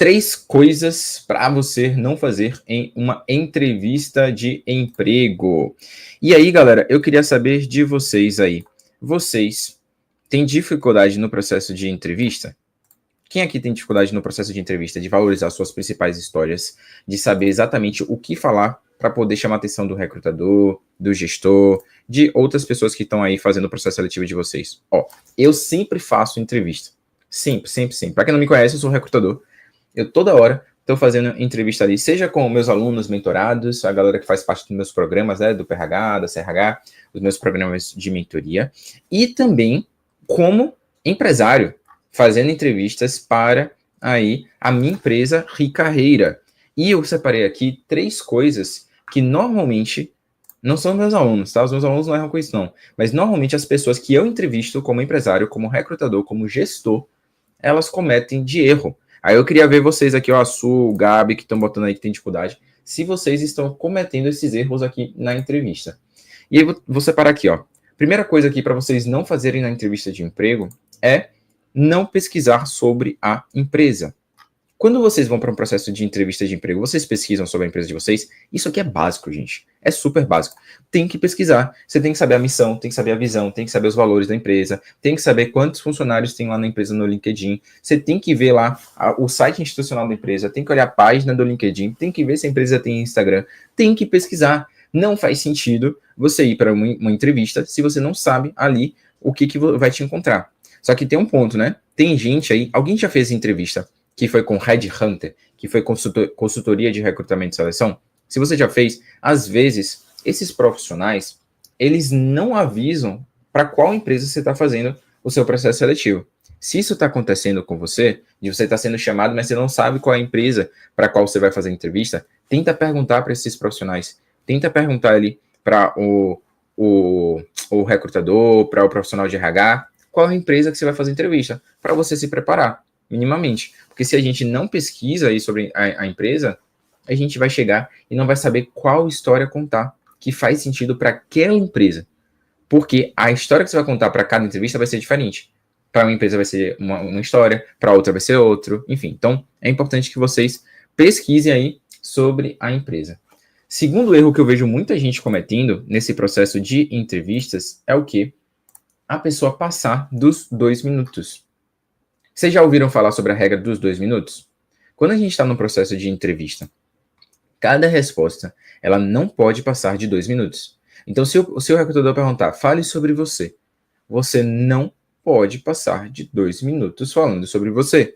3 coisas para você não fazer em uma entrevista de emprego. E aí, galera, eu queria saber de vocês aí. Vocês têm dificuldade no processo de entrevista? Quem aqui tem dificuldade no processo de entrevista, de valorizar suas principais histórias, de saber exatamente o que falar para poder chamar a atenção do recrutador, do gestor, de outras pessoas que estão aí fazendo o processo seletivo de vocês? Ó, eu sempre faço entrevista. Sempre, sempre, sempre. Para quem não me conhece, eu sou recrutador. Eu toda hora estou fazendo entrevista ali, seja com meus alunos mentorados, a galera que faz parte dos meus programas, né, do PRH, da CRH, os meus programas de mentoria, e também como empresário, fazendo entrevistas para aí a minha empresa Ricarreira. E eu separei aqui 3 coisas que normalmente não são meus alunos, tá? Os meus alunos não erram com isso, não. Mas normalmente as pessoas que eu entrevisto como empresário, como recrutador, como gestor, elas cometem de erro. Aí eu queria ver vocês aqui, ó, a Su, o Gabi, que estão botando aí que tem dificuldade, se vocês estão cometendo esses erros aqui na entrevista. E aí vou separar aqui, ó. Primeira coisa aqui para vocês não fazerem na entrevista de emprego é não pesquisar sobre a empresa. Quando vocês vão para um processo de entrevista de emprego, vocês pesquisam sobre a empresa de vocês? Isso aqui é básico, gente. É super básico. Tem que pesquisar. Você tem que saber a missão, tem que saber a visão, tem que saber os valores da empresa, tem que saber quantos funcionários tem lá na empresa no LinkedIn. Você tem que ver lá o site institucional da empresa, tem que olhar a página do LinkedIn, tem que ver se a empresa tem Instagram, tem que pesquisar. Não faz sentido você ir para uma entrevista se você não sabe ali o que vai te encontrar. Só que tem um ponto, né? Tem gente aí, alguém já fez entrevista que foi com Headhunter, que foi consultoria de recrutamento e seleção? Se você já fez, às vezes, esses profissionais, eles não avisam para qual empresa você está fazendo o seu processo seletivo. Se isso está acontecendo com você, de você está sendo chamado, mas você não sabe qual é a empresa para qual você vai fazer a entrevista, tenta perguntar para esses profissionais. Tenta perguntar ali para o recrutador, para o profissional de RH, qual é a empresa que você vai fazer a entrevista, para você se preparar, minimamente. Porque se a gente não pesquisa aí sobre a empresa, a gente vai chegar e não vai saber qual história contar que faz sentido para aquela empresa. Porque a história que você vai contar para cada entrevista vai ser diferente. Para uma empresa vai ser uma história, para outra vai ser outro, enfim. Então, é importante que vocês pesquisem aí sobre a empresa. Segundo erro que eu vejo muita gente cometendo nesse processo de entrevistas é o quê? A pessoa passar dos 2 minutos. Vocês já ouviram falar sobre a regra dos 2 minutos? Quando a gente está no processo de entrevista, cada resposta ela não pode passar de 2 minutos. Então, se o seu recrutador perguntar, fale sobre você, você não pode passar de 2 minutos falando sobre você.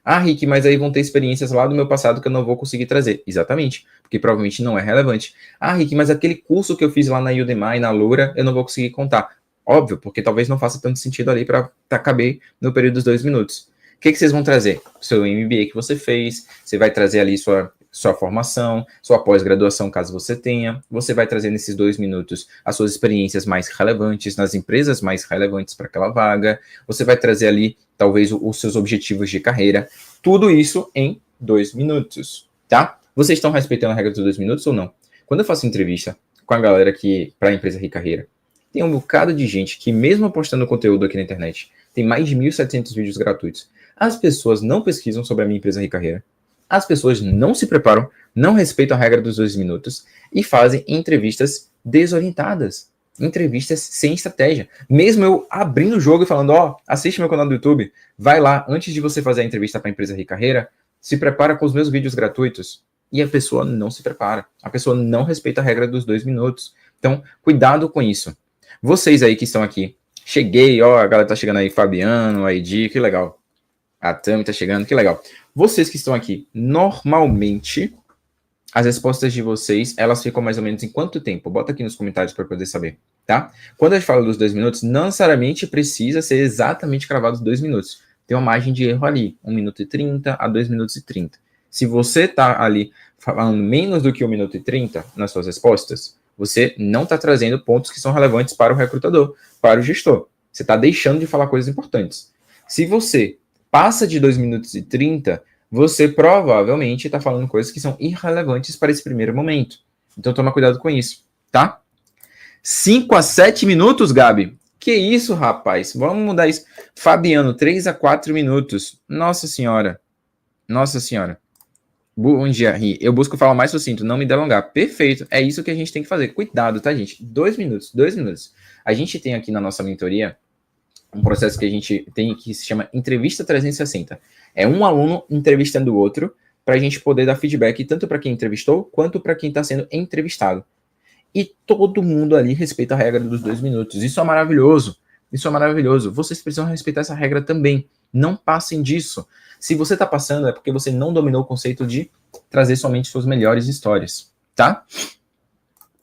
Ah, Rick, mas aí vão ter experiências lá do meu passado que eu não vou conseguir trazer. Exatamente, porque provavelmente não é relevante. Ah, Rick, mas aquele curso que eu fiz lá na Udemy, na Loura, eu não vou conseguir contar. Óbvio, porque talvez não faça tanto sentido ali para caber no período dos 2 minutos. O que vocês vão trazer? O seu MBA que você fez, você vai trazer ali sua formação, sua pós-graduação, caso você tenha. Você vai trazer nesses 2 minutos as suas experiências mais relevantes, nas empresas mais relevantes para aquela vaga. Você vai trazer ali, talvez, os seus objetivos de carreira. Tudo isso em 2 minutos, tá? Vocês estão respeitando a regra dos 2 minutos ou não? Quando eu faço entrevista com a galera que para a empresa Ricarreira, tem um bocado de gente que, mesmo postando conteúdo aqui na internet, tem mais de 1.700 vídeos gratuitos. As pessoas não pesquisam sobre a minha empresa Ricarreira. As pessoas não se preparam, não respeitam a regra dos 2 minutos e fazem entrevistas desorientadas. Entrevistas sem estratégia. Mesmo eu abrindo o jogo e falando, ó, assiste meu canal do YouTube, vai lá, antes de você fazer a entrevista para a empresa Ricarreira, se prepara com os meus vídeos gratuitos. E a pessoa não se prepara. A pessoa não respeita a regra dos 2 minutos. Então, cuidado com isso. Vocês aí que estão aqui, cheguei, ó, a galera tá chegando aí, Fabiano, a Edi, que legal. A Tami tá chegando, que legal. Vocês que estão aqui, normalmente, as respostas de vocês, elas ficam mais ou menos em quanto tempo? Bota aqui nos comentários para poder saber, tá? Quando a gente fala dos 2 minutos, não necessariamente precisa ser exatamente cravado os 2 minutos. Tem uma margem de erro ali, 1 minuto e 30 a 2 minutos e 30. Se você tá ali falando menos do que 1 minuto e 30 nas suas respostas, você não está trazendo pontos que são relevantes para o recrutador, para o gestor. Você está deixando de falar coisas importantes. Se você passa de 2 minutos e 30, você provavelmente está falando coisas que são irrelevantes para esse primeiro momento. Então, toma cuidado com isso, tá? 5 a 7 minutos, Gabi? Que isso, rapaz? Vamos mudar isso. Fabiano, 3 a 4 minutos. Nossa senhora. Nossa senhora. Bom dia, Ri. Eu busco falar mais sucinto, não me delongar. Perfeito. É isso que a gente tem que fazer. Cuidado, tá, gente? 2 minutos, 2 minutos. A gente tem aqui na nossa mentoria um processo que a gente tem que se chama entrevista 360. É um aluno entrevistando o outro para a gente poder dar feedback tanto para quem entrevistou quanto para quem está sendo entrevistado. E todo mundo ali respeita a regra dos 2 minutos. Isso é maravilhoso. Isso é maravilhoso. Vocês precisam respeitar essa regra também. Não passem disso. Se você está passando, é porque você não dominou o conceito de trazer somente suas melhores histórias, tá?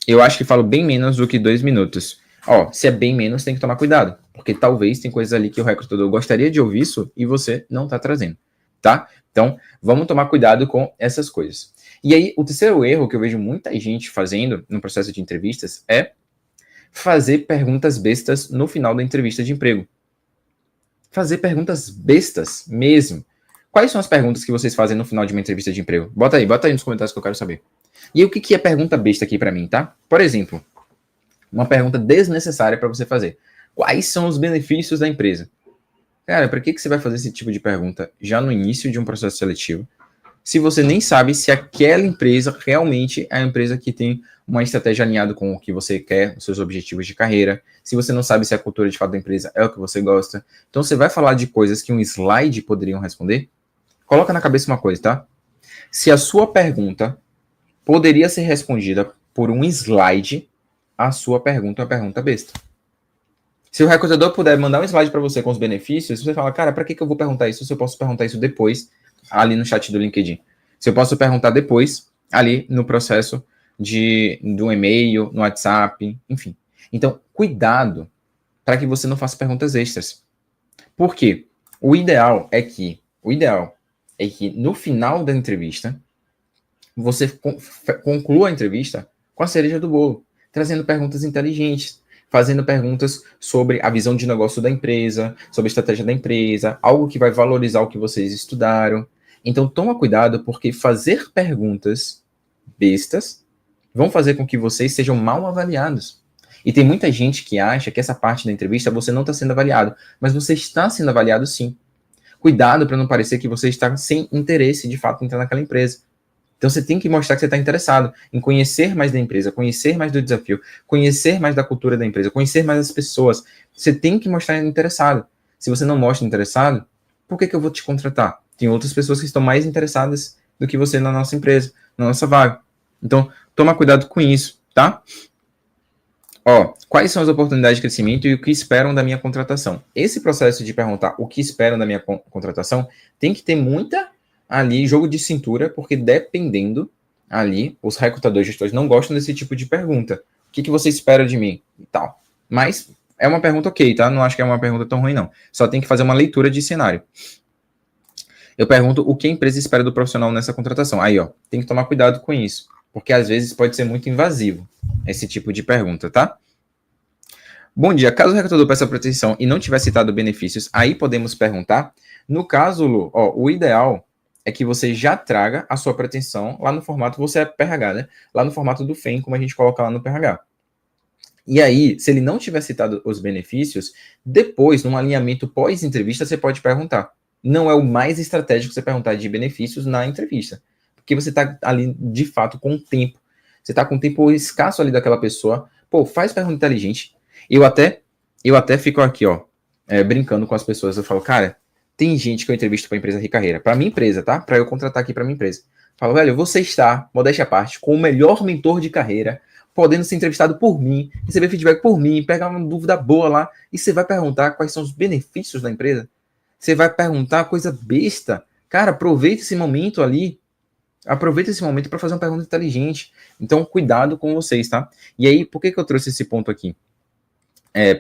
Eu acho que falo bem menos do que 2 minutos. Ó, se é bem menos, tem que tomar cuidado. Porque talvez tem coisas ali que o recrutador gostaria de ouvir isso e você não está trazendo, tá? Então, vamos tomar cuidado com essas coisas. E aí, o terceiro erro que eu vejo muita gente fazendo no processo de entrevistas é fazer perguntas bestas no final da entrevista de emprego. Fazer perguntas bestas mesmo. Quais são as perguntas que vocês fazem no final de uma entrevista de emprego? Bota aí nos comentários que eu quero saber. E aí, o que é pergunta besta aqui para mim, tá? Por exemplo, uma pergunta desnecessária para você fazer. Quais são os benefícios da empresa? Cara, para que você vai fazer esse tipo de pergunta já no início de um processo seletivo, se você nem sabe se aquela empresa realmente é a empresa que tem uma estratégia alinhada com o que você quer, os seus objetivos de carreira, se você não sabe se a cultura de fato da empresa é o que você gosta. Então, você vai falar de coisas que um slide poderiam responder? Coloca na cabeça uma coisa, tá? Se a sua pergunta poderia ser respondida por um slide, a sua pergunta é uma pergunta besta. Se o recrutador puder mandar um slide para você com os benefícios, você fala, cara, para que eu vou perguntar isso se eu posso perguntar isso depois, ali no chat do LinkedIn? Se eu posso perguntar depois, ali no processo do e-mail, no WhatsApp, enfim. Então, cuidado para que você não faça perguntas extras. Por quê? O ideal é que no final da entrevista, você conclua a entrevista com a cereja do bolo, trazendo perguntas inteligentes, fazendo perguntas sobre a visão de negócio da empresa, sobre a estratégia da empresa, algo que vai valorizar o que vocês estudaram. Então, toma cuidado, porque fazer perguntas bestas vão fazer com que vocês sejam mal avaliados. E tem muita gente que acha que essa parte da entrevista você não está sendo avaliado, mas você está sendo avaliado sim. Cuidado para não parecer que você está sem interesse de fato em entrar naquela empresa. Então você tem que mostrar que você está interessado em conhecer mais da empresa, conhecer mais do desafio, conhecer mais da cultura da empresa, conhecer mais as pessoas. Você tem que mostrar interessado. Se você não mostra interessado, por que eu vou te contratar? Tem outras pessoas que estão mais interessadas do que você na nossa empresa, na nossa vaga. Então, toma cuidado com isso, tá? Ó, quais são as oportunidades de crescimento e o que esperam da minha contratação? Esse processo de perguntar o que esperam da minha contratação tem que ter muita ali jogo de cintura, porque dependendo ali, os recrutadores gestores não gostam desse tipo de pergunta. O que você espera de mim? E tal. Mas é uma pergunta ok, tá? Não acho que é uma pergunta tão ruim, não. Só tem que fazer uma leitura de cenário. Eu pergunto o que a empresa espera do profissional nessa contratação. Aí, ó, tem que tomar cuidado com isso, porque às vezes pode ser muito invasivo esse tipo de pergunta, tá? Bom dia, caso o recrutador peça proteção e não tiver citado benefícios, aí podemos perguntar. No caso, Lu, ó, o ideal é que você já traga a sua pretensão lá no formato, você é PRH, né? Lá no formato do FEM, como a gente coloca lá no PRH. E aí, se ele não tiver citado os benefícios, depois, num alinhamento pós-entrevista, você pode perguntar. Não é o mais estratégico você perguntar de benefícios na entrevista, porque você está ali, de fato, com o tempo. Você está com o tempo escasso ali daquela pessoa. Pô, faz pergunta inteligente. Eu até fico aqui, ó, brincando com as pessoas. Eu falo, cara, tem gente que eu entrevisto para a empresa Ricarreira, para minha empresa, tá? Para eu contratar aqui para minha empresa. Falo, velho, você está, modéstia à parte, com o melhor mentor de carreira, podendo ser entrevistado por mim, receber feedback por mim, pegar uma dúvida boa lá, e você vai perguntar quais são os benefícios da empresa? Você vai perguntar coisa besta? Cara, aproveita esse momento ali, aproveita esse momento para fazer uma pergunta inteligente. Então, cuidado com vocês, tá? E aí, por que eu trouxe esse ponto aqui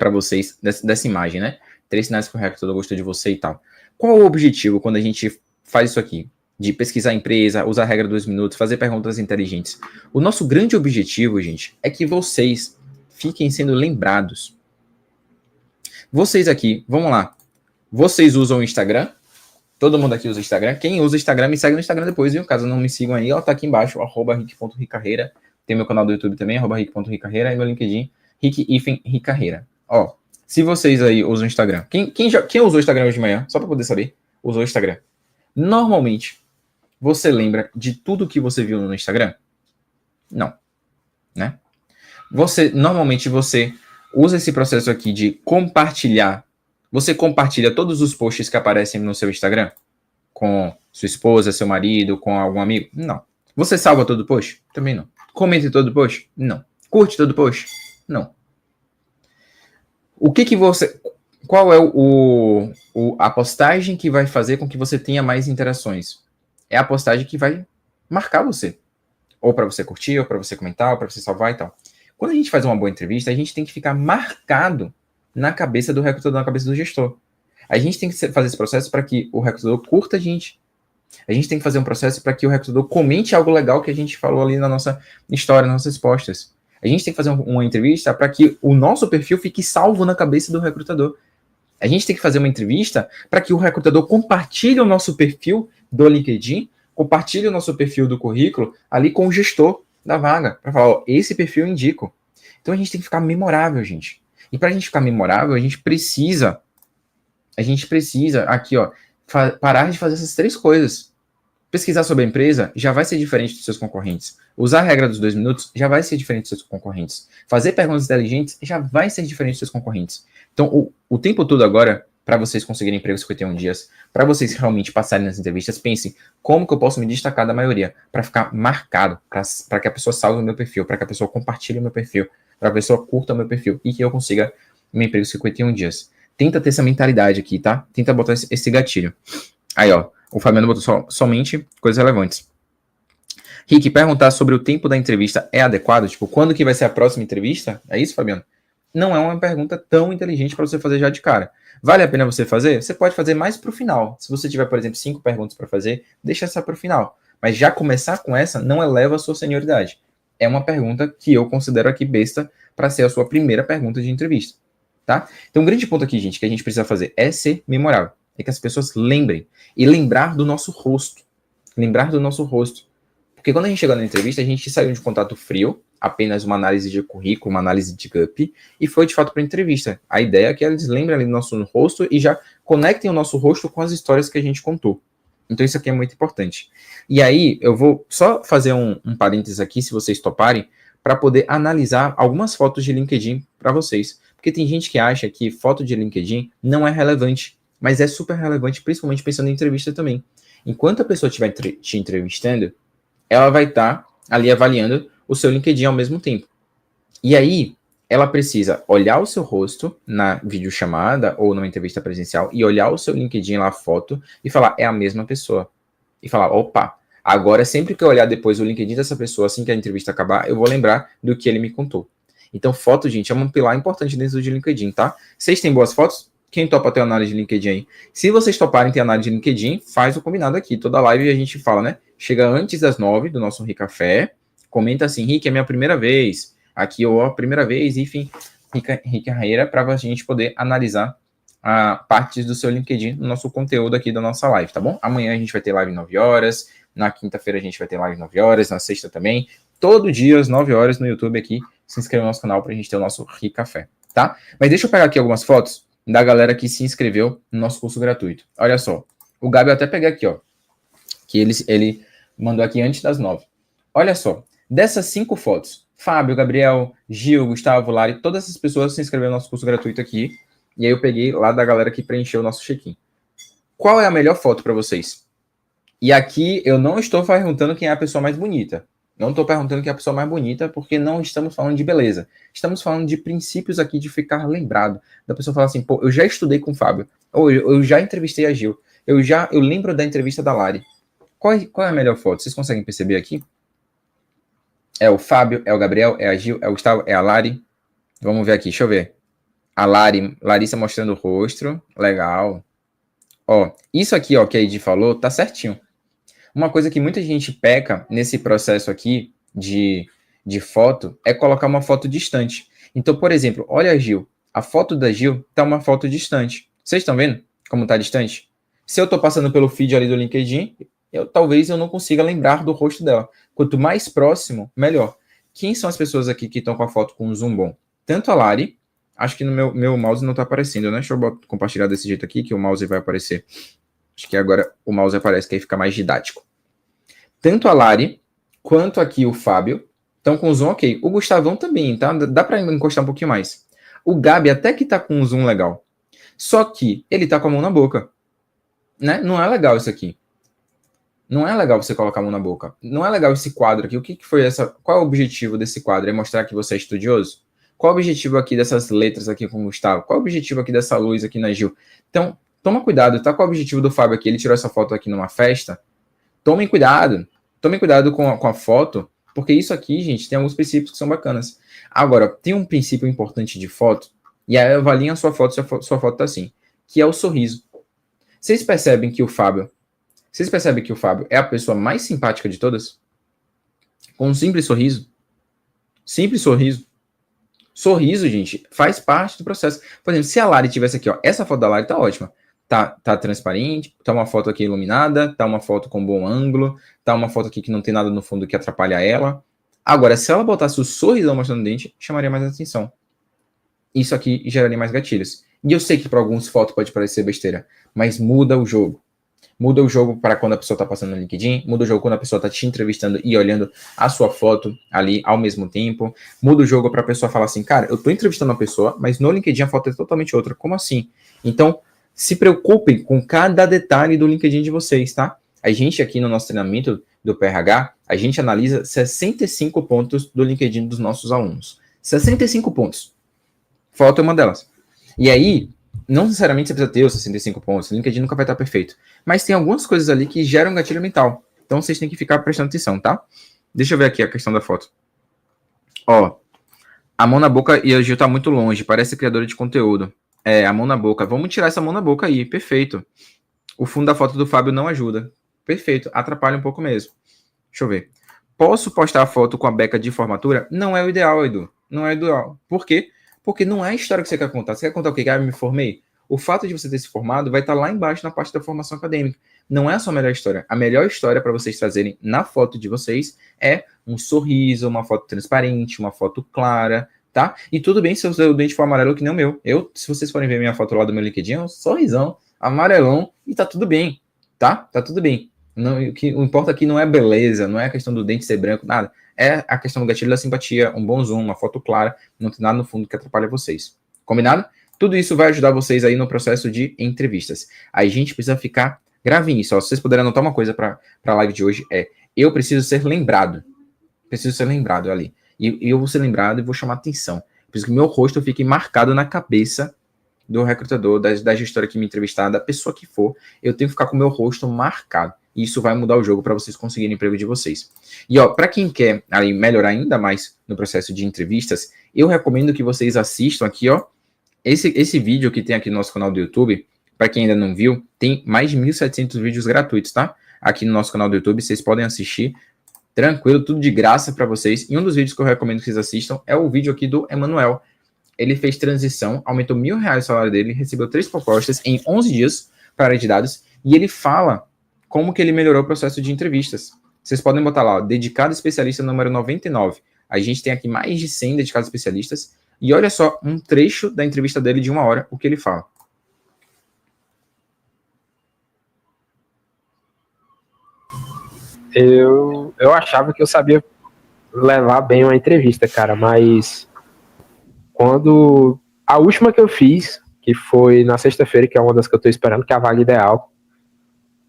para vocês, dessa imagem, né? 3 sinais que o recrutador gostou de você e tal. Qual o objetivo quando a gente faz isso aqui? De pesquisar a empresa, usar a regra dos 2 minutos, fazer perguntas inteligentes. O nosso grande objetivo, gente, é que vocês fiquem sendo lembrados. Vocês aqui, vamos lá. Vocês usam o Instagram? Todo mundo aqui usa o Instagram. Quem usa o Instagram, me segue no Instagram depois, viu? Caso não me sigam aí, ó, tá aqui embaixo, @rick.ricarreira. Tem meu canal do YouTube também, @rick.ricarreira, e meu LinkedIn, rick-ricarreira. Ó, se vocês aí usam o Instagram, quem usou o Instagram hoje de manhã, só para poder saber, usou o Instagram. Normalmente, Você lembra de tudo que você viu no Instagram? Não, né? Normalmente você usa esse processo aqui de compartilhar. Você compartilha todos os posts que aparecem no seu Instagram? Com sua esposa, seu marido, com algum amigo? Não. Você salva todo post? Também não. Comenta todo post? Não. Curte todo post? Não. O que você... Qual é a postagem que vai fazer com que você tenha mais interações? É a postagem que vai marcar você. Ou para você curtir, ou para você comentar, ou para você salvar e tal. Quando a gente faz uma boa entrevista, a gente tem que ficar marcado na cabeça do recrutador, na cabeça do gestor. A gente tem que fazer esse processo para que o recrutador curta a gente. A gente tem que fazer um processo para que o recrutador comente algo legal que a gente falou ali na nossa história, nas nossas respostas. A gente tem que fazer uma entrevista para que o nosso perfil fique salvo na cabeça do recrutador. A gente tem que fazer uma entrevista para que o recrutador compartilhe o nosso perfil do LinkedIn, compartilhe o nosso perfil do currículo ali com o gestor da vaga, para falar, ó, esse perfil eu indico. Então a gente tem que ficar memorável, gente. E para a gente ficar memorável, a gente precisa aqui, ó, parar de fazer essas 3 coisas. Pesquisar sobre a empresa já vai ser diferente dos seus concorrentes. Usar a regra dos 2 minutos já vai ser diferente dos seus concorrentes. Fazer perguntas inteligentes já vai ser diferente dos seus concorrentes. Então, o tempo todo agora, para vocês conseguirem emprego em 51 dias, para vocês realmente passarem nas entrevistas, pensem como que eu posso me destacar da maioria, para ficar marcado, para que a pessoa salve o meu perfil, para que a pessoa compartilhe o meu perfil, para que a pessoa curta o meu perfil e que eu consiga meu emprego em 51 dias. Tenta ter essa mentalidade aqui, tá? Tenta botar esse gatilho. Aí, ó, o Fabiano botou somente coisas relevantes. Rick, perguntar sobre o tempo da entrevista é adequado? Tipo, quando que vai ser a próxima entrevista? É isso, Fabiano? Não é uma pergunta tão inteligente para você fazer já de cara. Vale a pena você fazer? Você pode fazer mais para o final. Se você tiver, por exemplo, 5 perguntas para fazer, deixa essa para o final. Mas já começar com essa não eleva a sua senioridade. É uma pergunta que eu considero aqui besta para ser a sua primeira pergunta de entrevista. Tá? Então, um grande ponto aqui, gente, que a gente precisa fazer é ser memorável. É que as pessoas lembrem. E lembrar do nosso rosto. Lembrar do nosso rosto. Porque quando a gente chegou na entrevista, a gente saiu de contato frio, apenas uma análise de currículo, uma análise de GUP, e foi de fato para a entrevista. A ideia é que eles lembrem ali do nosso rosto e já conectem o nosso rosto com as histórias que a gente contou. Então isso aqui é muito importante. E aí, eu vou só fazer um parênteses aqui, se vocês toparem, para poder analisar algumas fotos de LinkedIn para vocês. Porque tem gente que acha que foto de LinkedIn não é relevante, mas é super relevante, principalmente pensando em entrevista também. Enquanto a pessoa estiver te entrevistando, ela vai estar ali avaliando o seu LinkedIn ao mesmo tempo. E aí, ela precisa olhar o seu rosto na videochamada ou numa entrevista presencial e olhar o seu LinkedIn lá, a foto, e falar, é a mesma pessoa. E falar, opa, agora sempre que eu olhar depois o LinkedIn dessa pessoa, assim que a entrevista acabar, eu vou lembrar do que ele me contou. Então, foto, gente, é um pilar importante dentro do LinkedIn, tá? Vocês têm boas fotos? Quem topa ter análise de LinkedIn aí? Se vocês toparem ter análise de LinkedIn, faz o combinado aqui. Toda live a gente fala, né? Chega antes das 9 do nosso Rick Café, comenta assim, Rick, é minha primeira vez. Aqui, ó, primeira vez, enfim, Rick Carreira, para a gente poder analisar partes do seu LinkedIn no nosso conteúdo aqui da nossa live, tá bom? Amanhã a gente vai ter live 9 horas, na quinta-feira a gente vai ter live 9 horas, na sexta também, todo dia às 9 horas no YouTube aqui, se inscreva no nosso canal para a gente ter o nosso Rick Café, tá? Mas deixa eu pegar aqui algumas fotos da galera que se inscreveu no nosso curso gratuito. Olha só, o Gabi eu até peguei aqui, ó, que ele mandou aqui antes das 9. Olha só, dessas 5 fotos, Fábio, Gabriel, Gil, Gustavo, Lari, todas essas pessoas se inscreveram no nosso curso gratuito aqui, e aí eu peguei lá da galera que preencheu o nosso check-in. Qual é a melhor foto para vocês? E aqui eu não estou perguntando quem é a pessoa mais bonita. Não estou perguntando quem é a pessoa mais bonita, porque não estamos falando de beleza. Estamos falando de princípios aqui de ficar lembrado. Da pessoa falar assim, pô, eu já estudei com o Fábio, ou eu já entrevistei a Gil, eu lembro da entrevista da Lari. Qual é a melhor foto? Vocês conseguem perceber aqui? É o Fábio, é o Gabriel, é a Gil, é o Gustavo, é a Lari. Vamos ver aqui, deixa eu ver. A Larissa mostrando o rosto, legal. Ó, isso aqui, ó, que a Edi falou, tá certinho. Uma coisa que muita gente peca nesse processo aqui de foto é colocar uma foto distante. Então, por exemplo, olha a Gil. A foto da Gil tá uma foto distante. Vocês estão vendo como tá distante? Se eu tô passando pelo feed ali do LinkedIn, talvez eu não consiga lembrar do rosto dela. Quanto mais próximo, melhor. Quem são as pessoas aqui que estão com a foto com um zoom bom? Tanto a Lari, acho que no meu mouse não está aparecendo, né? Deixa eu compartilhar desse jeito aqui, que o mouse vai aparecer. Acho que agora o mouse aparece, que aí fica mais didático. Tanto a Lari, quanto aqui o Fábio, estão com o zoom ok. O Gustavão também, tá? Dá para encostar um pouquinho mais. O Gabi até que tá com um zoom legal. Só que ele tá com a mão na boca. Né? Não é legal isso aqui. Não é legal você colocar a mão na boca. Não é legal esse quadro aqui. O que foi essa? Qual é o objetivo desse quadro? É mostrar que você é estudioso? Qual é o objetivo aqui dessas letras aqui com o Gustavo? Qual é o objetivo aqui dessa luz aqui na Gil? Então, toma cuidado, tá? Qual é o objetivo do Fábio aqui? Ele tirou essa foto aqui numa festa. Tomem cuidado. Tomem cuidado com a foto, porque isso aqui, gente, tem alguns princípios que são bacanas. Agora, tem um princípio importante de foto, e aí avaliem a sua foto se a sua foto tá assim, que é o sorriso. Vocês percebem que o Fábio é a pessoa mais simpática de todas? Com um simples sorriso? Simples sorriso. Sorriso, gente, faz parte do processo. Por exemplo, se a Lari tivesse aqui, ó, essa foto da Lari tá ótima. Tá transparente, tá uma foto aqui iluminada, tá uma foto com bom ângulo, tá uma foto aqui que não tem nada no fundo que atrapalha ela. Agora, se ela botasse o sorrisão mostrando o dente, chamaria mais atenção. Isso aqui geraria mais gatilhos. E eu sei que para alguns fotos pode parecer besteira, mas muda o jogo. Muda o jogo para quando a pessoa está passando no LinkedIn, muda o jogo quando a pessoa está te entrevistando e olhando a sua foto ali ao mesmo tempo, muda o jogo para a pessoa falar assim, cara, eu estou entrevistando uma pessoa, mas no LinkedIn a foto é totalmente outra. Como assim? Então, se preocupem com cada detalhe do LinkedIn de vocês, tá? A gente aqui no nosso treinamento do PRH, a gente analisa 65 pontos do LinkedIn dos nossos alunos. 65 pontos. Foto é uma delas. E aí, não necessariamente você precisa ter os 65 pontos, o LinkedIn nunca vai estar perfeito. Mas tem algumas coisas ali que geram gatilho mental. Então vocês têm que ficar prestando atenção, tá? Deixa eu ver aqui a questão da foto. Ó, a mão na boca e a Gil tá muito longe, parece criadora de conteúdo. É, a mão na boca. Vamos tirar essa mão na boca aí, perfeito. O fundo da foto do Fábio não ajuda. Perfeito, atrapalha um pouco mesmo. Deixa eu ver. Posso postar a foto com a beca de formatura? Não é o ideal, Edu. Não é o ideal. Por quê? Porque não é a história que você quer contar. Você quer contar o quê? Ah, eu me formei? O fato de você ter se formado vai estar lá embaixo na parte da formação acadêmica. Não é a sua melhor história. A melhor história para vocês trazerem na foto de vocês é um sorriso, uma foto transparente, uma foto clara, tá? E tudo bem se o seu dente for amarelo que nem o meu. Se vocês forem ver minha foto lá do meu LinkedIn, é um sorrisão, amarelão, e tá tudo bem, tá? Tá tudo bem. Não, o que importa aqui não é beleza, não é a questão do dente ser branco, nada. É a questão do gatilho da simpatia, um bom zoom, uma foto clara, não tem nada no fundo que atrapalha vocês. Combinado? Tudo isso vai ajudar vocês aí no processo de entrevistas. Aí a gente precisa ficar... Gravem isso, ó. Se vocês puderem anotar uma coisa para a live de hoje, eu preciso ser lembrado. Preciso ser lembrado ali. E eu vou ser lembrado e vou chamar atenção. Por isso que meu rosto fique marcado na cabeça do recrutador, da gestora que me entrevistar, da pessoa que for. Eu tenho que ficar com o meu rosto marcado. E isso vai mudar o jogo para vocês conseguirem o emprego de vocês. E ó, para quem quer aí, melhorar ainda mais no processo de entrevistas, eu recomendo que vocês assistam aqui, ó, esse vídeo que tem aqui no nosso canal do YouTube. Para quem ainda não viu, tem mais de 1.700 vídeos gratuitos, tá? Aqui no nosso canal do YouTube, vocês podem assistir tranquilo, tudo de graça para vocês. E um dos vídeos que eu recomendo que vocês assistam é o vídeo aqui do Emanuel. Ele fez transição, aumentou R$1.000 o salário dele, recebeu 3 propostas em 11 dias para a área de dados, e ele fala como que ele melhorou o processo de entrevistas. Vocês podem botar lá, ó, dedicado especialista número 99. A gente tem aqui mais de 100 dedicados especialistas, e olha só um trecho da entrevista dele de 1 hora, o que ele fala. Eu achava que eu sabia levar bem uma entrevista, cara, mas quando a última que eu fiz, que foi na sexta-feira, que é uma das que eu tô esperando, que é a vaga ideal,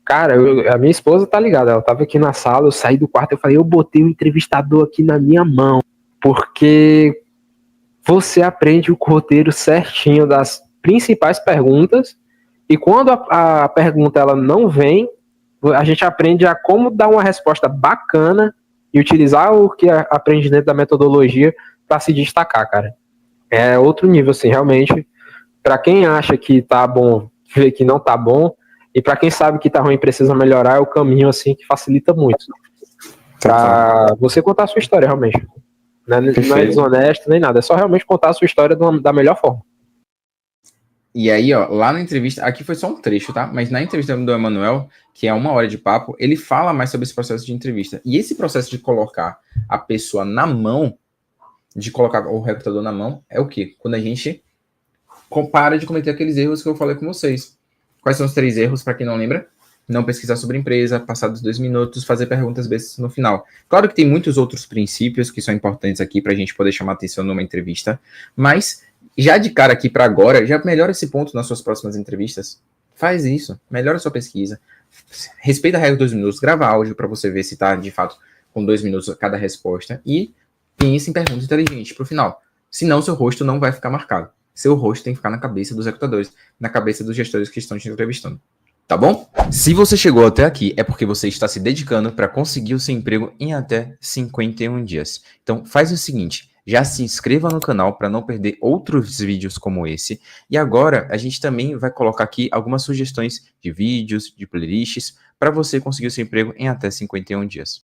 cara, a minha esposa tá ligada, ela tava aqui na sala, eu saí do quarto, eu falei, eu botei o entrevistador aqui na minha mão, porque você aprende o roteiro certinho das principais perguntas, e quando a pergunta ela não vem, a gente aprende a como dar uma resposta bacana e utilizar o que aprende dentro da metodologia para se destacar, cara. É outro nível, assim, realmente. Para quem acha que tá bom, vê que não tá bom, e para quem sabe que tá ruim e precisa melhorar, é o caminho, assim, que facilita muito. Para você contar a sua história, realmente. Não é desonesto nem nada, é só realmente contar a sua história da melhor forma. E aí, ó, lá na entrevista, aqui foi só um trecho, tá? Mas na entrevista do Emanuel, que é 1 hora de papo, ele fala mais sobre esse processo de entrevista. E esse processo de colocar a pessoa na mão, de colocar o recrutador na mão, é o quê? Quando a gente para de cometer aqueles erros que eu falei com vocês. Quais são os 3 erros, para quem não lembra? não pesquisar sobre a empresa, passar dos 2 minutos, fazer perguntas bestas no final. Claro que tem muitos outros princípios que são importantes aqui para a gente poder chamar atenção numa entrevista, mas já de cara aqui para agora, já melhora esse ponto nas suas próximas entrevistas. Faz isso, melhora a sua pesquisa, respeita a regra dos 2 minutos, grava áudio para você ver se está de fato com 2 minutos cada resposta e pense em perguntas inteligentes para o final. Senão, seu rosto não vai ficar marcado. Seu rosto tem que ficar na cabeça dos recrutadores, na cabeça dos gestores que estão te entrevistando. Tá bom? Se você chegou até aqui, é porque você está se dedicando para conseguir o seu emprego em até 51 dias. Então, faz o seguinte, já se inscreva no canal para não perder outros vídeos como esse. E agora, a gente também vai colocar aqui algumas sugestões de vídeos, de playlists, para você conseguir o seu emprego em até 51 dias.